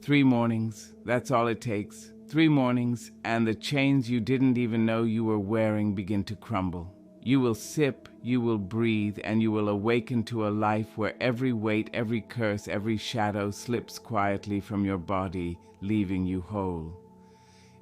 3 mornings, that's all it takes. 3 mornings, and the chains you didn't even know you were wearing begin to crumble. You will sip, you will breathe, and you will awaken to a life where every weight, every curse, every shadow slips quietly from your body, leaving you whole.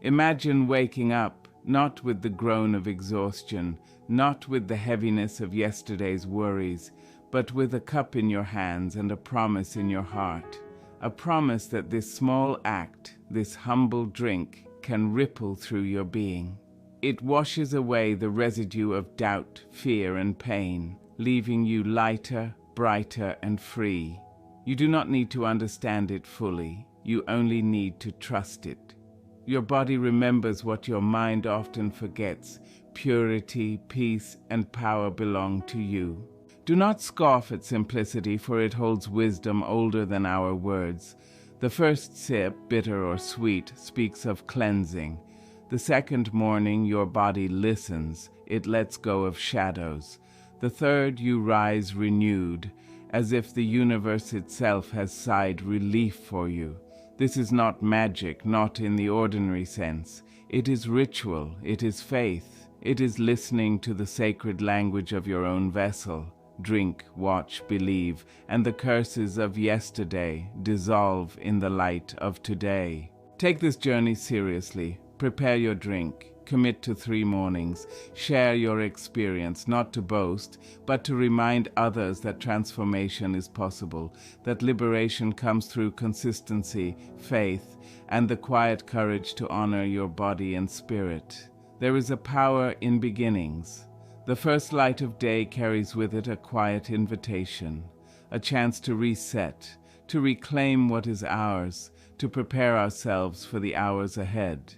Imagine waking up, not with the groan of exhaustion, not with the heaviness of yesterday's worries, but with a cup in your hands and a promise in your heart. A promise that this small act, this humble drink, can ripple through your being. It washes away the residue of doubt, fear, and pain, leaving you lighter, brighter, and free. You do not need to understand it fully. You only need to trust it. Your body remembers what your mind often forgets. Purity, peace, and power belong to you. Do not scoff at simplicity, for it holds wisdom older than our words. The first sip, bitter or sweet, speaks of cleansing. The second morning, your body listens. It lets go of shadows. The third, you rise renewed, as if the universe itself has sighed relief for you. This is not magic, not in the ordinary sense. It is ritual, it is faith, it is listening to the sacred language of your own vessel. Drink, watch, believe, and the curses of yesterday dissolve in the light of today. Take this journey seriously. Prepare your drink. Commit to 3 mornings. Share your experience, not to boast, but to remind others that transformation is possible, that liberation comes through consistency, faith, and the quiet courage to honor your body and spirit. There is a power in beginnings. The first light of day carries with it a quiet invitation, a chance to reset, to reclaim what is ours, to prepare ourselves for the hours ahead.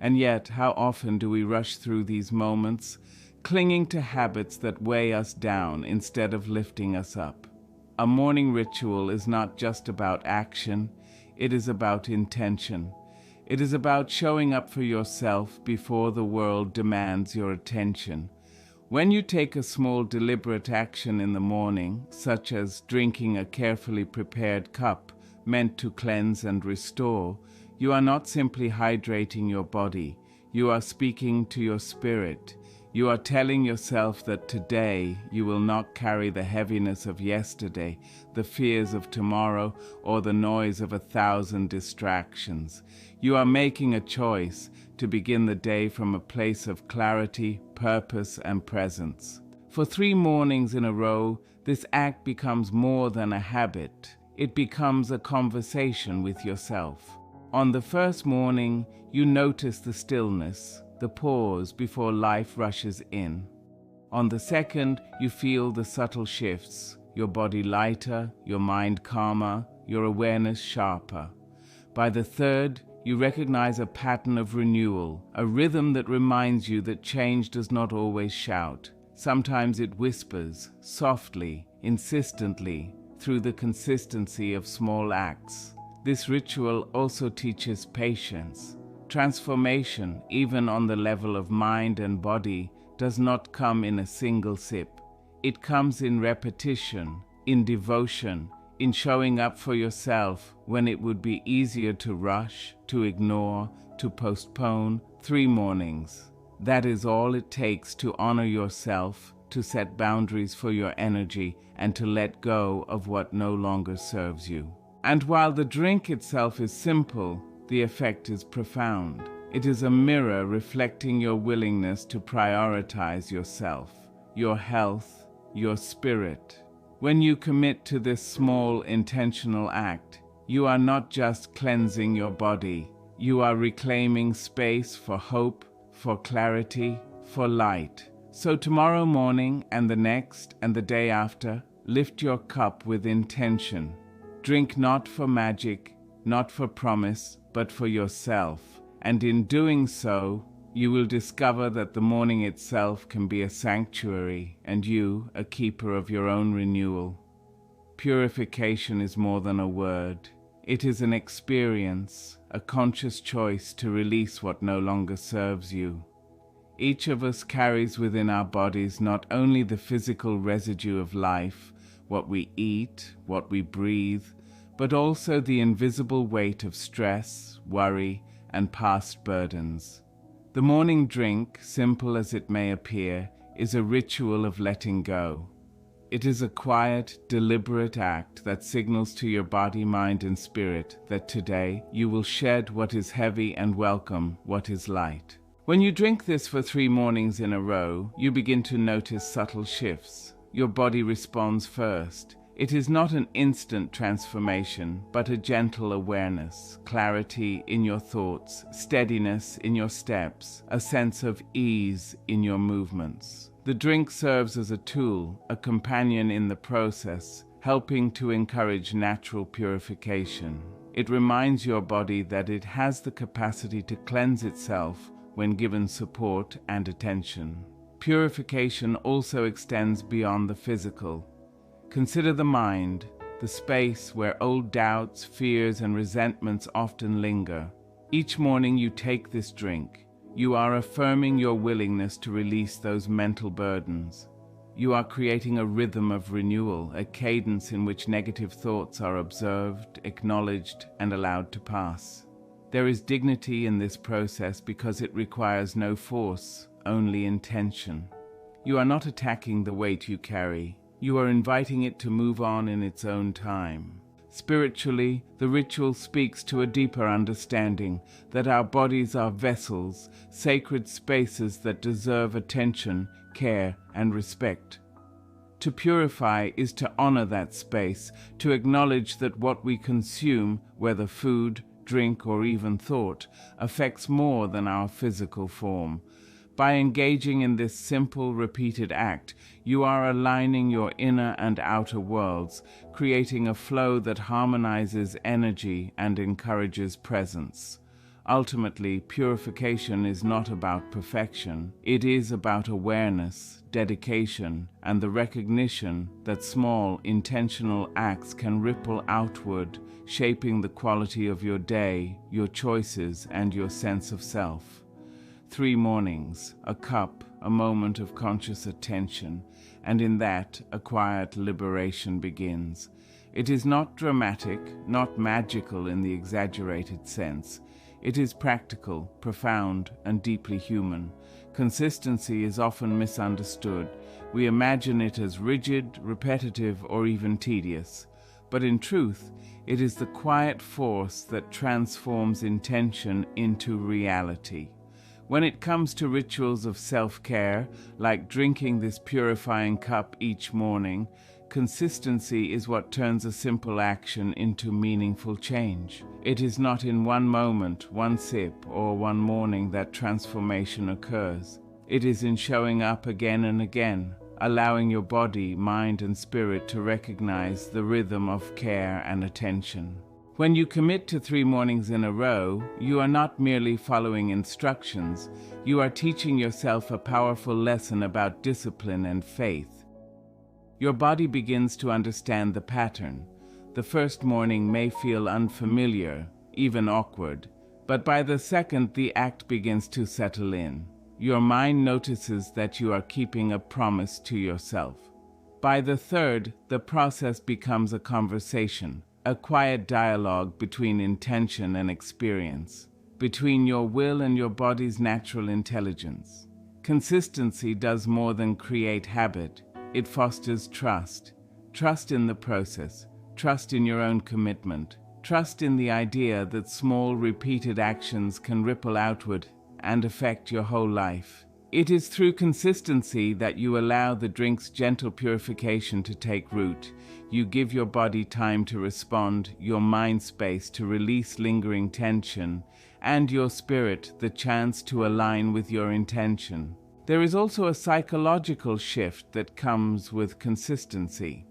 And yet, how often do we rush through these moments, clinging to habits that weigh us down instead of lifting us up? A morning ritual is not just about action, it is about intention. It is about showing up for yourself before the world demands your attention. When you take a small deliberate action in the morning, such as drinking a carefully prepared cup meant to cleanse and restore, you are not simply hydrating your body, you are speaking to your spirit. You are telling yourself that today you will not carry the heaviness of yesterday, the fears of tomorrow, or the noise of 1,000 distractions. You are making a choice to begin the day from a place of clarity, purpose, and presence. For 3 mornings in a row, this act becomes more than a habit. It becomes a conversation with yourself. On the first morning, you notice the stillness, the pause before life rushes in. On the second, you feel the subtle shifts, your body lighter, your mind calmer, your awareness sharper. By the third, you recognize a pattern of renewal, a rhythm that reminds you that change does not always shout. Sometimes it whispers, softly, insistently, through the consistency of small acts. This ritual also teaches patience. Transformation, even on the level of mind and body, does not come in a single sip. It comes in repetition, in devotion, in showing up for yourself when it would be easier to rush, to ignore, to postpone. 3 mornings. That is all it takes to honor yourself, to set boundaries for your energy, and to let go of what no longer serves you. And while the drink itself is simple, the effect is profound. It is a mirror reflecting your willingness to prioritize yourself, your health, your spirit. When you commit to this small intentional act, you are not just cleansing your body, you are reclaiming space for hope, for clarity, for light. So tomorrow morning and the next and the day after, lift your cup with intention. Drink not for magic, not for promise, but for yourself. And in doing so, you will discover that the morning itself can be a sanctuary, and you, a keeper of your own renewal. Purification is more than a word. It is an experience, a conscious choice to release what no longer serves you. Each of us carries within our bodies not only the physical residue of life, what we eat, what we breathe, but also the invisible weight of stress, worry, and past burdens. The morning drink, simple as it may appear, is a ritual of letting go. It is a quiet, deliberate act that signals to your body, mind, and spirit that today you will shed what is heavy and welcome what is light. When you drink this for 3 mornings in a row, you begin to notice subtle shifts. Your body responds first. It is not an instant transformation, but a gentle awareness, clarity in your thoughts, steadiness in your steps, a sense of ease in your movements. The drink serves as a tool, a companion in the process, helping to encourage natural purification. It reminds your body that it has the capacity to cleanse itself when given support and attention. Purification also extends beyond the physical. Consider the mind, the space where old doubts, fears, and resentments often linger. Each morning you take this drink. You are affirming your willingness to release those mental burdens. You are creating a rhythm of renewal, a cadence in which negative thoughts are observed, acknowledged, and allowed to pass. There is dignity in this process because it requires no force, only intention. You are not attacking the weight you carry. You are inviting it to move on in its own time. Spiritually, the ritual speaks to a deeper understanding that our bodies are vessels, sacred spaces that deserve attention, care, and respect. To purify is to honor that space, to acknowledge that what we consume, whether food, drink, or even thought, affects more than our physical form. By engaging in this simple, repeated act, you are aligning your inner and outer worlds, creating a flow that harmonizes energy and encourages presence. Ultimately, purification is not about perfection. It is about awareness, dedication, and the recognition that small, intentional acts can ripple outward, shaping the quality of your day, your choices, and your sense of self. 3 mornings, a cup, a moment of conscious attention, and in that, a quiet liberation begins. It is not dramatic, not magical in the exaggerated sense. It is practical, profound, and deeply human. Consistency is often misunderstood. We imagine it as rigid, repetitive, or even tedious. But in truth, it is the quiet force that transforms intention into reality. When it comes to rituals of self-care, like drinking this purifying cup each morning, consistency is what turns a simple action into meaningful change. It is not in one moment, one sip, or one morning that transformation occurs. It is in showing up again and again, allowing your body, mind, and spirit to recognize the rhythm of care and attention. When you commit to 3 mornings in a row, you are not merely following instructions, you are teaching yourself a powerful lesson about discipline and faith. Your body begins to understand the pattern. The first morning may feel unfamiliar, even awkward, but by the second the act begins to settle in. Your mind notices that you are keeping a promise to yourself. By the third, the process becomes a conversation. A quiet dialogue between intention and experience, between your will and your body's natural intelligence. Consistency does more than create habit. It fosters trust. Trust in the process. Trust in your own commitment. Trust in the idea that small, repeated actions can ripple outward and affect your whole life. It is through consistency that you allow the drink's gentle purification to take root. You give your body time to respond, your mind space to release lingering tension, and your spirit the chance to align with your intention. There is also a psychological shift that comes with consistency.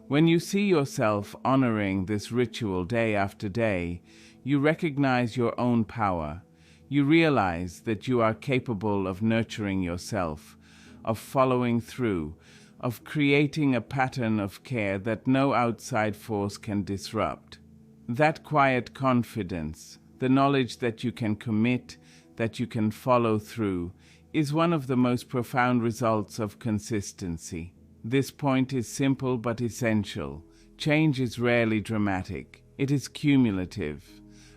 When you see yourself honoring this ritual day after day, you recognize your own power. You realize that you are capable of nurturing yourself, of following through, of creating a pattern of care that no outside force can disrupt. That quiet confidence, the knowledge that you can commit, that you can follow through, is one of the most profound results of consistency. This point is simple but essential. Change is rarely dramatic. It is cumulative.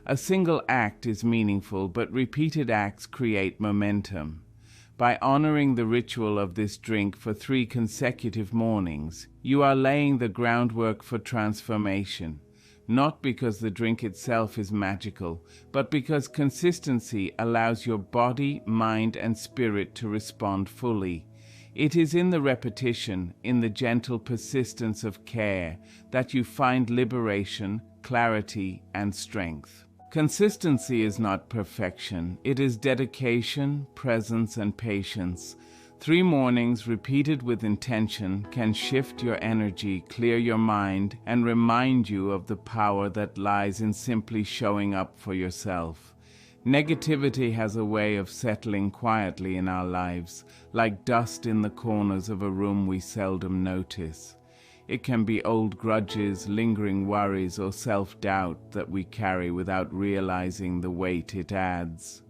A single act is meaningful, but repeated acts create momentum. By honoring the ritual of this drink for 3 consecutive mornings, you are laying the groundwork for transformation, not because the drink itself is magical, but because consistency allows your body, mind, and spirit to respond fully. It is in the repetition, in the gentle persistence of care, that you find liberation, clarity, and strength. Consistency is not perfection. It is dedication, presence, and patience. 3 mornings repeated with intention can shift your energy, clear your mind, and remind you of the power that lies in simply showing up for yourself. Negativity has a way of settling quietly in our lives, like dust in the corners of a room we seldom notice. It can be old grudges, lingering worries, or self-doubt that we carry without realizing the weight it adds.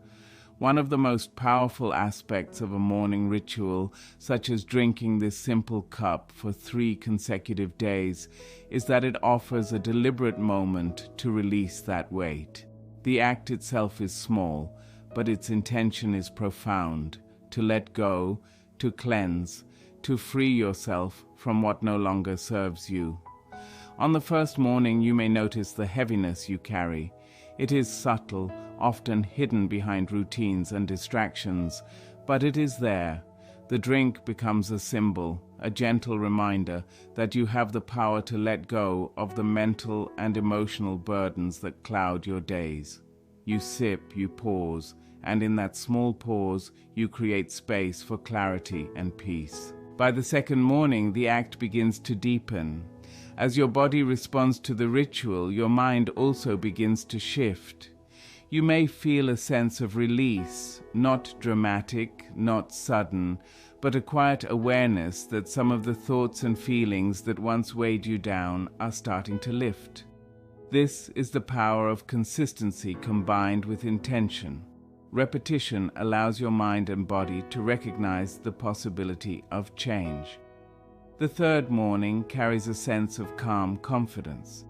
One of the most powerful aspects of a morning ritual, such as drinking this simple cup for 3 consecutive days, is that it offers a deliberate moment to release that weight. The act itself is small, but its intention is profound: to let go, to cleanse, to free yourself from what no longer serves you. On the first morning, you may notice the heaviness you carry. It is subtle, often hidden behind routines and distractions, but it is there. The drink becomes a symbol, a gentle reminder that you have the power to let go of the mental and emotional burdens that cloud your days. You sip, you pause, and in that small pause, you create space for clarity and peace. By the second morning, the act begins to deepen. As your body responds to the ritual, your mind also begins to shift. You may feel a sense of release, not dramatic, not sudden, but a quiet awareness that some of the thoughts and feelings that once weighed you down are starting to lift. This is the power of consistency combined with intention. Repetition allows your mind and body to recognize the possibility of change. The third morning carries a sense of calm confidence.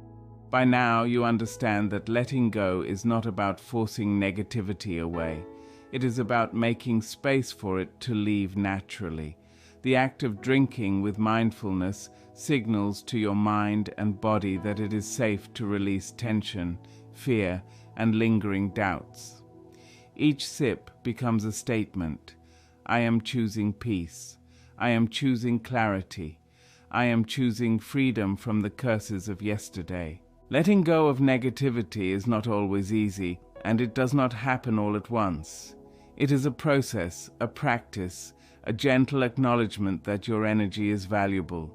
By now, you understand that letting go is not about forcing negativity away. It is about making space for it to leave naturally. The act of drinking with mindfulness signals to your mind and body that it is safe to release tension, fear, and lingering doubts. Each sip becomes a statement. I am choosing peace. I am choosing clarity. I am choosing freedom from the curses of yesterday. Letting go of negativity is not always easy, and it does not happen all at once. It is a process, a practice, a gentle acknowledgement that your energy is valuable.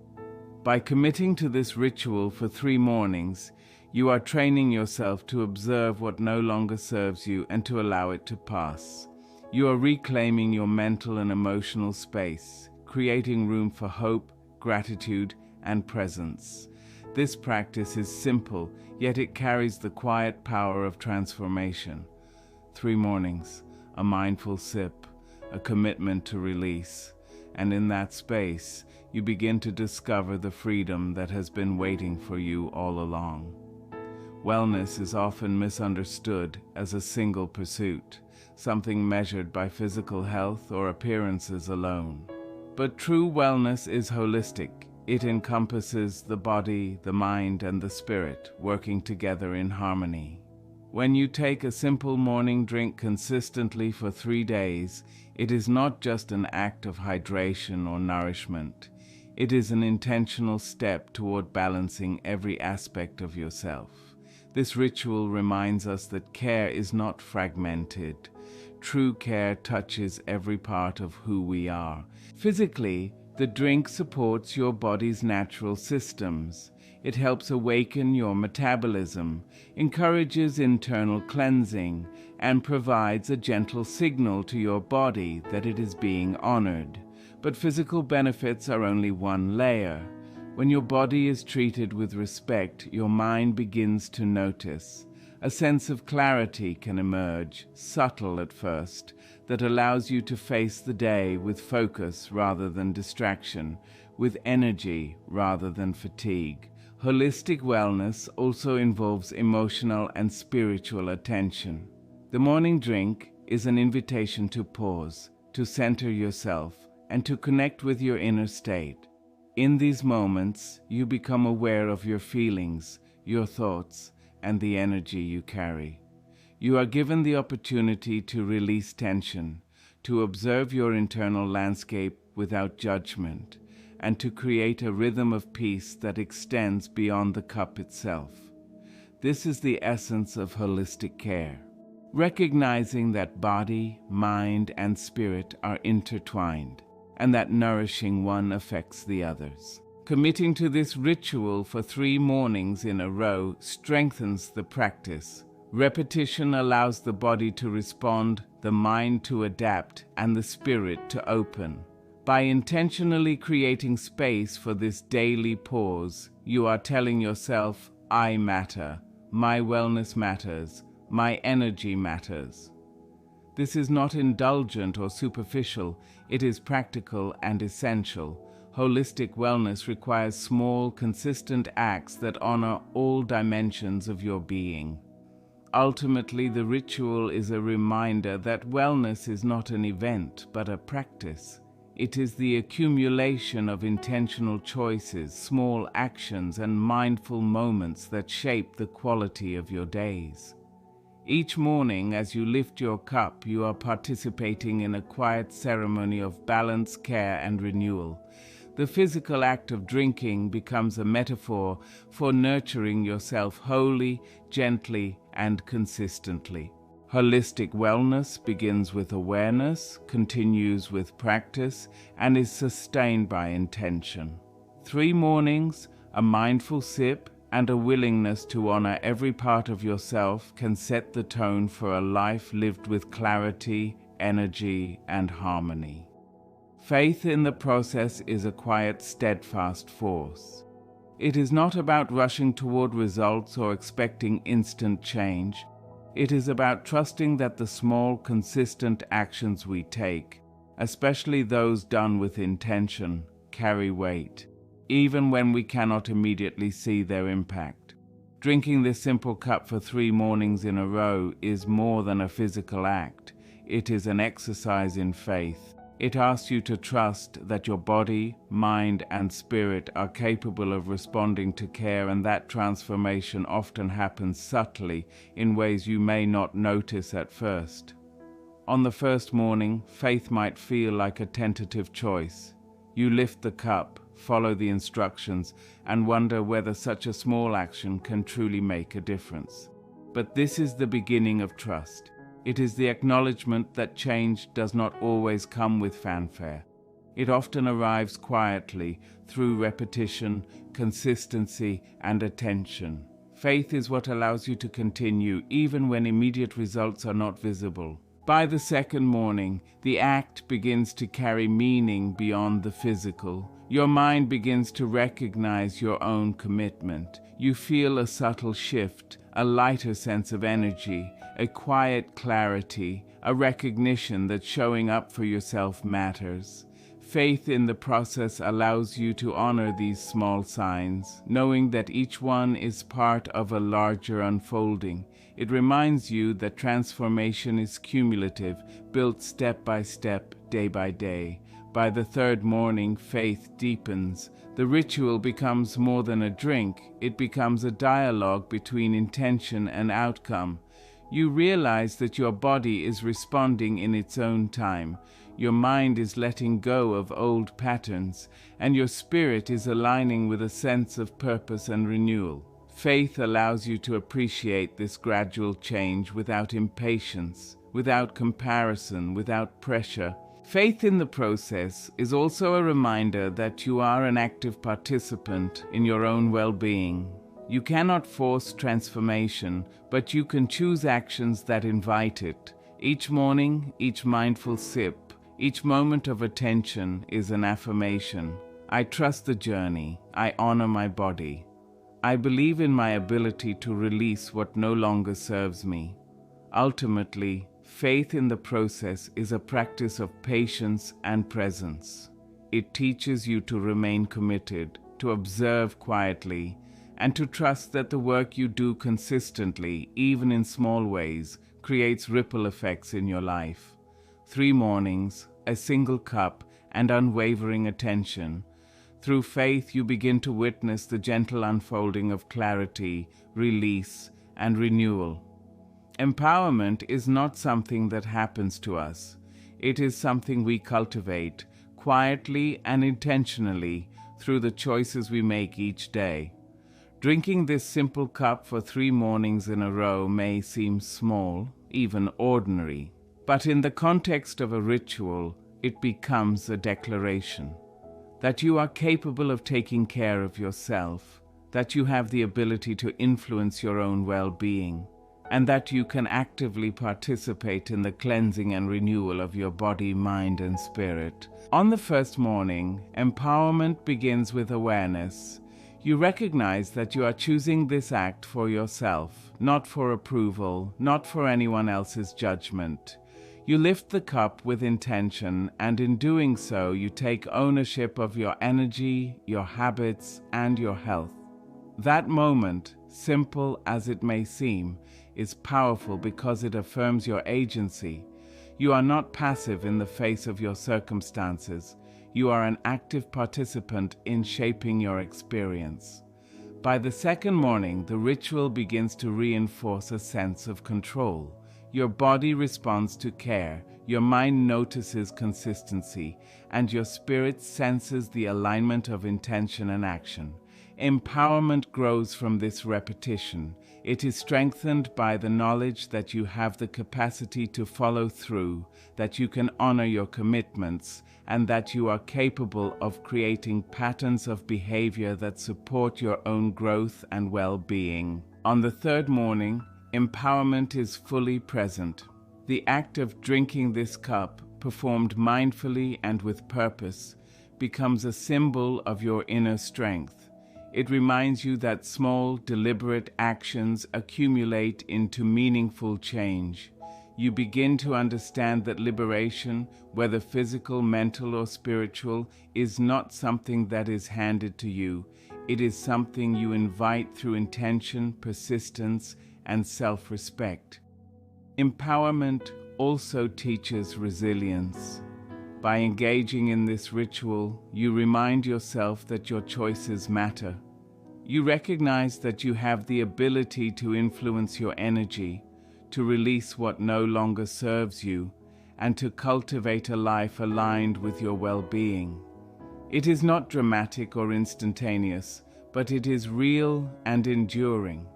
By committing to this ritual for 3 mornings, you are training yourself to observe what no longer serves you and to allow it to pass. You are reclaiming your mental and emotional space, creating room for hope, gratitude, and presence. This practice is simple, yet it carries the quiet power of transformation. 3 mornings, a mindful sip, a commitment to release, and in that space, you begin to discover the freedom that has been waiting for you all along. Wellness is often misunderstood as a single pursuit, something measured by physical health or appearances alone. But true wellness is holistic. It encompasses the body, the mind, and the spirit working together in harmony. When you take a simple morning drink consistently for 3 days, it is not just an act of hydration or nourishment. It is an intentional step toward balancing every aspect of yourself. This ritual reminds us that care is not fragmented. True care touches every part of who we are. Physically, the drink supports your body's natural systems. It helps awaken your metabolism, encourages internal cleansing, and provides a gentle signal to your body that it is being honored. But physical benefits are only one layer. When your body is treated with respect, your mind begins to notice. A sense of clarity can emerge, subtle at first, that allows you to face the day with focus rather than distraction, with energy rather than fatigue. Holistic wellness also involves emotional and spiritual attention. The morning drink is an invitation to pause, to center yourself, and to connect with your inner state. In these moments, you become aware of your feelings, your thoughts, and the energy you carry. You are given the opportunity to release tension, to observe your internal landscape without judgment, and to create a rhythm of peace that extends beyond the cup itself. This is the essence of holistic care, recognizing that body, mind, and spirit are intertwined, and that nourishing one affects the others. Committing to this ritual for 3 mornings in a row strengthens the practice. Repetition allows the body to respond, the mind to adapt, and the spirit to open. By intentionally creating space for this daily pause, you are telling yourself, I matter, my wellness matters, my energy matters. This is not indulgent or superficial, it is practical and essential. Holistic wellness requires small, consistent acts that honor all dimensions of your being. Ultimately, the ritual is a reminder that wellness is not an event, but a practice. It is the accumulation of intentional choices, small actions, and mindful moments that shape the quality of your days. Each morning, as you lift your cup, you are participating in a quiet ceremony of balance, care, and renewal. The physical act of drinking becomes a metaphor for nurturing yourself wholly, gently, and consistently. Holistic wellness begins with awareness, continues with practice, and is sustained by intention. 3 mornings, a mindful sip, and a willingness to honor every part of yourself can set the tone for a life lived with clarity, energy, and harmony. Faith in the process is a quiet, steadfast force. It is not about rushing toward results or expecting instant change. It is about trusting that the small, consistent actions we take, especially those done with intention, carry weight, even when we cannot immediately see their impact. Drinking this simple cup for 3 mornings in a row is more than a physical act. It is an exercise in faith. It asks you to trust that your body, mind, and spirit are capable of responding to care, and that transformation often happens subtly in ways you may not notice at first. On the first morning, faith might feel like a tentative choice. You lift the cup, follow the instructions, and wonder whether such a small action can truly make a difference. But this is the beginning of trust. It is the acknowledgement that change does not always come with fanfare. It often arrives quietly through repetition, consistency, and attention. Faith is what allows you to continue even when immediate results are not visible. By the second morning, the act begins to carry meaning beyond the physical. Your mind begins to recognize your own commitment. You feel a subtle shift, a lighter sense of energy, a quiet clarity, a recognition that showing up for yourself matters. Faith in the process allows you to honor these small signs, knowing that each one is part of a larger unfolding. It reminds you that transformation is cumulative, built step by step, day by day. By the 3rd morning, faith deepens. The ritual becomes more than a drink. It becomes a dialogue between intention and outcome. You realize that your body is responding in its own time. Your mind is letting go of old patterns, and your spirit is aligning with a sense of purpose and renewal. Faith allows you to appreciate this gradual change without impatience, without comparison, without pressure. Faith in the process is also a reminder that you are an active participant in your own well-being. You cannot force transformation, but you can choose actions that invite it. Each morning, each mindful sip, each moment of attention is an affirmation. I trust the journey. I honor my body. I believe in my ability to release what no longer serves me. Ultimately, faith in the process is a practice of patience and presence. It teaches you to remain committed, to observe quietly, and to trust that the work you do consistently, even in small ways, creates ripple effects in your life. 3 mornings, a single cup, and unwavering attention. Through faith, you begin to witness the gentle unfolding of clarity, release, and renewal. Empowerment is not something that happens to us. It is something we cultivate, quietly and intentionally, through the choices we make each day. Drinking this simple cup for 3 mornings in a row may seem small, even ordinary, but in the context of a ritual, it becomes a declaration that you are capable of taking care of yourself, that you have the ability to influence your own well-being, and that you can actively participate in the cleansing and renewal of your body, mind, and spirit. On the first morning, empowerment begins with awareness. You recognize that you are choosing this act for yourself, not for approval, not for anyone else's judgment. You lift the cup with intention, and in doing so, you take ownership of your energy, your habits, and your health. That moment, simple as it may seem, is powerful because it affirms your agency. You are not passive in the face of your circumstances. You are an active participant in shaping your experience. By the second morning, the ritual begins to reinforce a sense of control. Your body responds to care, your mind notices consistency, and your spirit senses the alignment of intention and action. Empowerment grows from this repetition. It is strengthened by the knowledge that you have the capacity to follow through, that you can honor your commitments, and that you are capable of creating patterns of behavior that support your own growth and well-being. On the third morning, empowerment is fully present. The act of drinking this cup, performed mindfully and with purpose, becomes a symbol of your inner strength. It reminds you that small, deliberate actions accumulate into meaningful change. You begin to understand that liberation, whether physical, mental, or spiritual, is not something that is handed to you. It is something you invite through intention, persistence, and self-respect. Empowerment also teaches resilience. By engaging in this ritual, you remind yourself that your choices matter. You recognize that you have the ability to influence your energy, to release what no longer serves you, and to cultivate a life aligned with your well-being. It is not dramatic or instantaneous, but it is real and enduring.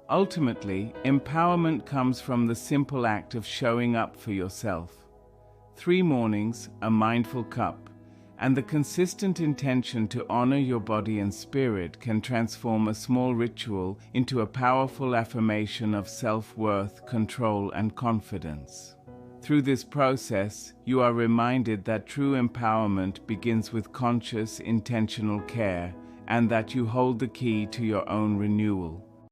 Ultimately, empowerment comes from the simple act of showing up for yourself. 3 mornings, a mindful cup, and the consistent intention to honor your body and spirit can transform a small ritual into a powerful affirmation of self-worth, control, and confidence. Through this process, you are reminded that true empowerment begins with conscious, intentional care, and that you hold the key to your own renewal.